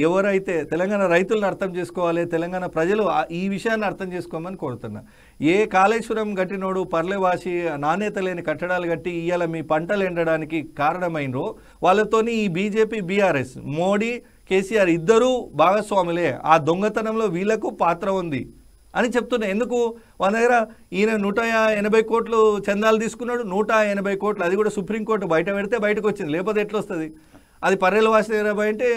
ఎవరైతే తెలంగాణ రైతులను అర్థం చేసుకోవాలి, తెలంగాణ ప్రజలు ఈ విషయాన్ని అర్థం చేసుకోమని కోరుతున్నా. ఏ కాళేశ్వరం కట్టినోడు పర్లేవాసి నాణ్యత లేని కట్టడాలు కట్టి ఇవాళ మీ పంటలు ఎండడానికి కారణమైనరో వాళ్ళతోని ఈ బీజేపీ బీఆర్ఎస్ మోడీ కేసీఆర్ ఇద్దరూ భాగస్వాములే. ఆ దొంగతనంలో వీళ్లకు పాత్ర ఉంది అని చెప్తున్నా. ఎందుకు వాళ్ళ దగ్గర ఈయన 180 కోట్లు చందాలు తీసుకున్నాడు, 180 కోట్లు అది కూడా సుప్రీంకోర్టు బయట పెడితే బయటకు వచ్చింది, లేకపోతే ఎట్లా వస్తుంది? అది పర్రెల వాసి దగ్గర అంటే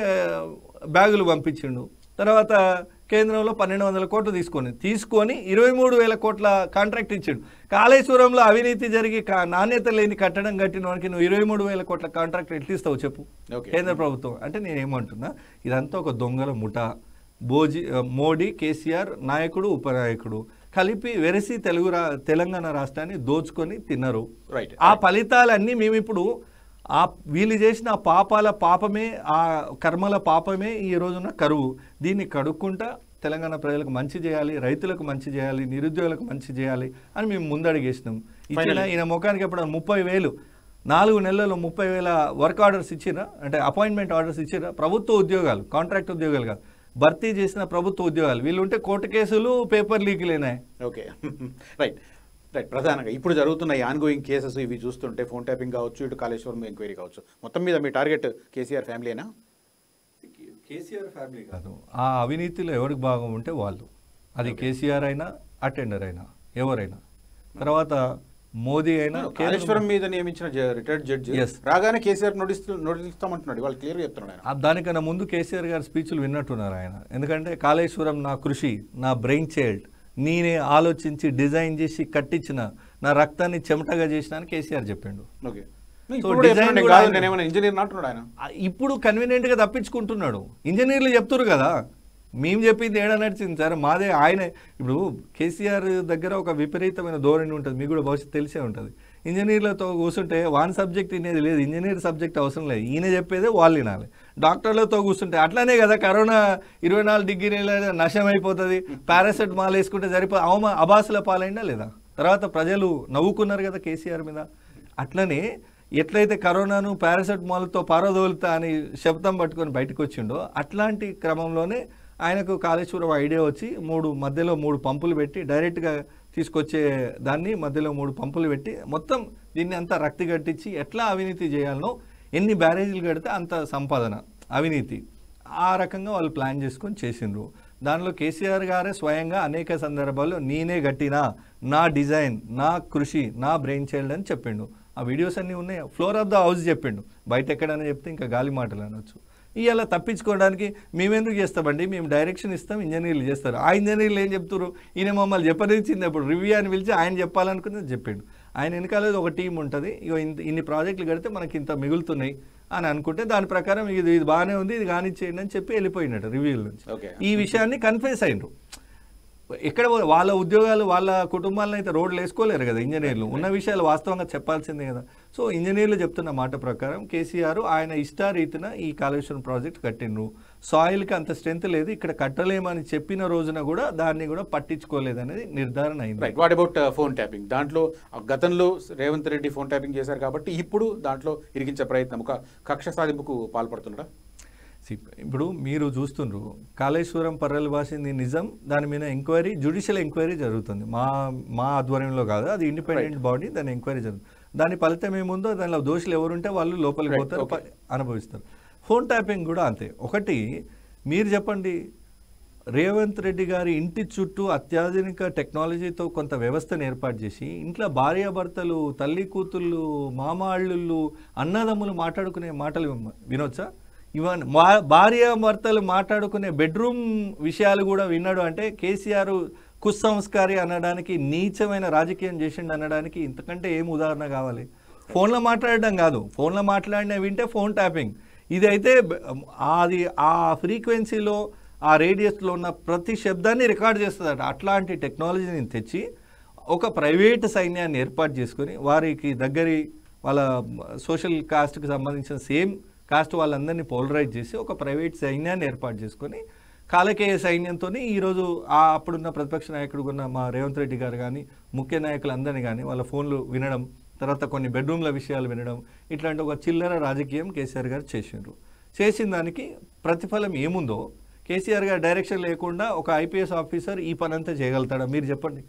బ్యాగులు పంపించిండు. తర్వాత కేంద్రంలో 1200 కోట్లు తీసుకొని 23,000 కోట్ల కాంట్రాక్ట్ ఇచ్చిండు. కాళేశ్వరంలో అవినీతి జరిగి నాణ్యత లేని కట్టడం కట్టిన వానికి నువ్వు 23,000 కోట్ల కాంట్రాక్ట్ ఎట్లా ఇస్తావు చెప్పు కేంద్ర ప్రభుత్వం అంటే? నేనేమంటున్నా, ఇదంతా ఒక దొంగల ముఠా. మోడీ కేసీఆర్ నాయకుడు ఉపనాయకుడు కలిపి వెరసి తెలంగాణ రాష్ట్రాన్ని దోచుకొని తిన్నారు. ఆ ఫలితాలన్నీ మేము ఇప్పుడు వీళ్ళు చేసిన పాపాల పాపమే, ఆ కర్మల పాపమే ఈ రోజున కరువు. దీన్ని కడుక్కుంటా తెలంగాణ ప్రజలకు మంచి చేయాలి, రైతులకు మంచి చేయాలి, నిరుద్యోగులకు మంచి చేయాలి అని మేము ముందడిగేసినాం. ఇచ్చిన ఈయన ముఖానికి ఎప్పుడు 30,000 4 నెలల్లో 30,000 వర్క్ ఆర్డర్స్ ఇచ్చిరా, అంటే అపాయింట్మెంట్ ఆర్డర్స్ ఇచ్చిరా. ప్రభుత్వ ఉద్యోగాలు, కాంట్రాక్ట్ ఉద్యోగాలు కాదు, భర్తీ చేసిన ప్రభుత్వ ఉద్యోగాలు. వీళ్ళు ఉంటే కోర్టు కేసులు, పేపర్ లీకులేనాయి. Okay, right. ప్రధానంగా ఇప్పుడు జరుగుతున్న ఈ ఆన్గోయింగ్ కేసెస్ ఇవి చూస్తుంటే ఫోన్ ట్యాపింగ్ కావచ్చు, ఇటు కాళేశ్వరం ఎంక్వైరీ కావచ్చు, మొత్తం మీద మీ టార్గెట్ కేసీఆర్ ఫ్యామిలీనా? కేసీఆర్ ఫ్యామిలీ కాదు, ఆ అవినీతిలో ఎవరికి భాగం ఉంటే వాళ్ళు. అది కేసీఆర్ అయినా, అటెండర్ అయినా, ఎవరైనా. తర్వాత మోదీ అయినా. కాళేశ్వరం మీద నియమించిన రిటైర్డ్ జడ్జి రాగానే కేసీఆర్ నోటీస్ ఇస్తామంటున్నాడు, వాళ్ళు క్లియర్గా చెప్తున్నాడు. దానికన్నా ముందు కేసీఆర్ గారి స్పీచ్లు విన్నట్టున్నారు ఆయన. ఎందుకంటే కాళేశ్వరం నా కృషి, నా బ్రెయిన్ చైల్డ్, నేనే ఆలోచించి డిజైన్ చేసి కట్టించిన, నా రక్తాన్ని చెమటగా చేసిన అని కేసీఆర్ చెప్పిండు. ఇప్పుడు కన్వీనియంట్ గా తప్పించుకుంటున్నాడు. ఇంజనీర్లు చెప్తున్నారు కదా, మేము చెప్పింది ఏడా నడిచింది సార్, మాదే. ఆయన ఇప్పుడు కేసీఆర్ దగ్గర ఒక విపరీతమైన ధోరణి ఉంటుంది, మీకు కూడా భవిష్యత్తు తెలిసే ఉంటుంది. ఇంజనీర్లతో కూర్చుంటే వాన్ సబ్జెక్ట్ వినేది లేదు, ఇంజనీర్ సబ్జెక్ట్ అవసరం లేదు, ఈయన చెప్పేదే వాళ్ళు వినాలి. డాక్టర్లతో కూర్చుంటే అట్లానే కదా కరోనా 24 డిగ్రీల నష్టం అయిపోతుంది, పారాసెటమాల్ వేసుకుంటే సరిపో అబాసుల పాలైనా లేదా? తర్వాత ప్రజలు నవ్వుకున్నారు కదా కేసీఆర్ మీద. అట్లనే ఎట్లయితే కరోనాను పారాసెటమాల్తో పారదోలుతా అని శబ్దం పట్టుకొని బయటకు వచ్చిండో, అట్లాంటి క్రమంలోనే ఆయనకు కాళేశ్వరం ఐడియా వచ్చి మధ్యలో 3 పంపులు పెట్టి డైరెక్ట్గా తీసుకొచ్చే దాన్ని మధ్యలో 3 పంపులు పెట్టి మొత్తం దీన్ని అంతా రక్తి కట్టించి ఎట్లా అవినీతి చేయాలనో, ఎన్ని బ్యారేజీలు కడితే అంత సంపాదన, అవినీతి, ఆ రకంగా వాళ్ళు ప్లాన్ చేసుకొని చేసిండ్రు. దానిలో కేసీఆర్ గారే స్వయంగా అనేక సందర్భాల్లో నేనే కట్టినా, నా డిజైన్, నా కృషి, నా బ్రెయిన్ చైల్డ్ అని చెప్పిండు. ఆ వీడియోస్ అన్నీ ఉన్నాయి. ఫ్లోర్ ఆఫ్ ద హౌస్ చెప్పిండు, బయట ఎక్కడైనా చెప్తే ఇంకా గాలి మాటలు అనొచ్చు. ఇవాళ తప్పించుకోవడానికి మేమెందుకు చేస్తామండి, మేము డైరెక్షన్ ఇస్తాం, ఇంజనీర్లు చేస్తారు. ఆ ఇంజనీర్లు ఏం చెప్తారు, ఈయన మమ్మల్ని చెప్పనిచ్చింది అప్పుడు రివ్యూ అని పిలిచి ఆయన చెప్పాలనుకున్నది చెప్పిండు. ఆయన వెనకాల ఒక టీం ఉంటుంది, ఇన్ని ప్రాజెక్టులు కడితే మనకి ఇంత మిగులుతున్నాయి అని అనుకుంటే దాని ప్రకారం ఇది బాగానే ఉంది, ఇది కానిచ్చేయండి అని చెప్పి వెళ్ళిపోయినట్టు రివ్యూల నుంచి. ఈ విషయాన్ని కన్ఫెస్ అయినరు. ఎక్కడ వాళ్ళ ఉద్యోగాలు, వాళ్ళ కుటుంబాలను అయితే రోడ్లు వేసుకోలేరు కదా ఇంజనీర్లు. ఉన్న విషయాలు వాస్తవంగా చెప్పాల్సిందే కదా. సో ఇంజనీర్లు చెప్తున్న మాట ప్రకారం కేసీఆర్ ఆయన ఇష్టారీతిన ఈ కాళేశ్వరం ప్రాజెక్ట్ కట్టిండ్రు. సాయిల్కి అంత స్ట్రెంత్ లేదు, ఇక్కడ కట్టలేమని చెప్పిన రోజున కూడా దాన్ని కూడా పట్టించుకోలేదు అనేది నిర్ధారణ అయింది. What about phone tapping? దాంట్లో గతంలో రేవంత్ రెడ్డి ఫోన్ ట్యాపింగ్ చేశారు కాబట్టి ఇప్పుడు దాంట్లో ఇరికించే ప్రయత్నం, ఒక కక్ష సాధింపుకు పాల్పడుతున్నాడా? ఇప్పుడు మీరు చూస్తుండ్రు కాళేశ్వరం పర్రెల భాషింది నిజం, దాని మీద ఎంక్వైరీ, జ్యుడిషియల్ ఎంక్వైరీ జరుగుతుంది. మా ఆధ్వర్యంలో కాదు, అది ఇండిపెండెంట్ బాడీ, దాని ఎంక్వైరీ జరుగుతుంది. దాని ఫలితం ఏముందో దానిలో దోషులు ఎవరుంటే వాళ్ళు లోపలికి పోతారు, అనుభవిస్తారు. ఫోన్ ట్యాపింగ్ కూడా అంతే. ఒకటి మీరు చెప్పండి, రేవంత్ రెడ్డి గారి ఇంటి చుట్టూ అత్యాధునిక టెక్నాలజీతో కొంత వ్యవస్థను ఏర్పాటు చేసి ఇంట్లో భార్యాభర్తలు, తల్లి కూతుళ్ళు, మామాళ్ళు, అన్నదమ్ములు మాట్లాడుకునే మాటలు వినొచ్చా? ఇవన్నీ భార్యాభర్తలు మాట్లాడుకునే బెడ్రూమ్ విషయాలు కూడా విన్నాడు అంటే కేసీఆర్ కుసంస్కారి అనడానికి, నీచమైన రాజకీయం చేసిండు అనడానికి ఇంతకంటే ఏం ఉదాహరణ కావాలి? ఫోన్లో మాట్లాడడం కాదు, ఫోన్లో మాట్లాడిన వింటే ఫోన్ ట్యాపింగ్. ఇదైతే అది ఆ ఫ్రీక్వెన్సీలో, ఆ రేడియస్లో ఉన్న ప్రతి శబ్దాన్ని రికార్డ్ చేస్తుందట. అట్లాంటి టెక్నాలజీని తెచ్చి ఒక ప్రైవేట్ సైన్యాన్ని ఏర్పాటు చేసుకొని వారికి దగ్గరి వాళ్ళ సోషల్ కాస్ట్కి సంబంధించిన సేమ్ కాస్ట్ వాళ్ళందరినీ పోలరైజ్ చేసి ఒక ప్రైవేట్ సైన్యాన్ని ఏర్పాటు చేసుకొని కాలకేయ సైన్యంతో ఈరోజు అప్పుడున్న ప్రతిపక్ష నాయకుడు ఉన్న మా రేవంత్ రెడ్డి గారు కానీ, ముఖ్య నాయకులందరినీ కానీ వాళ్ళ ఫోన్లు వినడం, తర్వాత కొన్ని బెడ్రూమ్ల విషయాలు వినడం, ఇట్లాంటి ఒక చిల్లర రాజకీయం కేసీఆర్ గారు చేసిండ్రు. చేసిన దానికి ప్రతిఫలం ఏముందో కేసీఆర్ గారి డైరెక్షన్ లేకుండా ఒక ఐపీఎస్ ఆఫీసర్ ఈ పని అంతా చేయగలుగుతాడా మీరు చెప్పండి.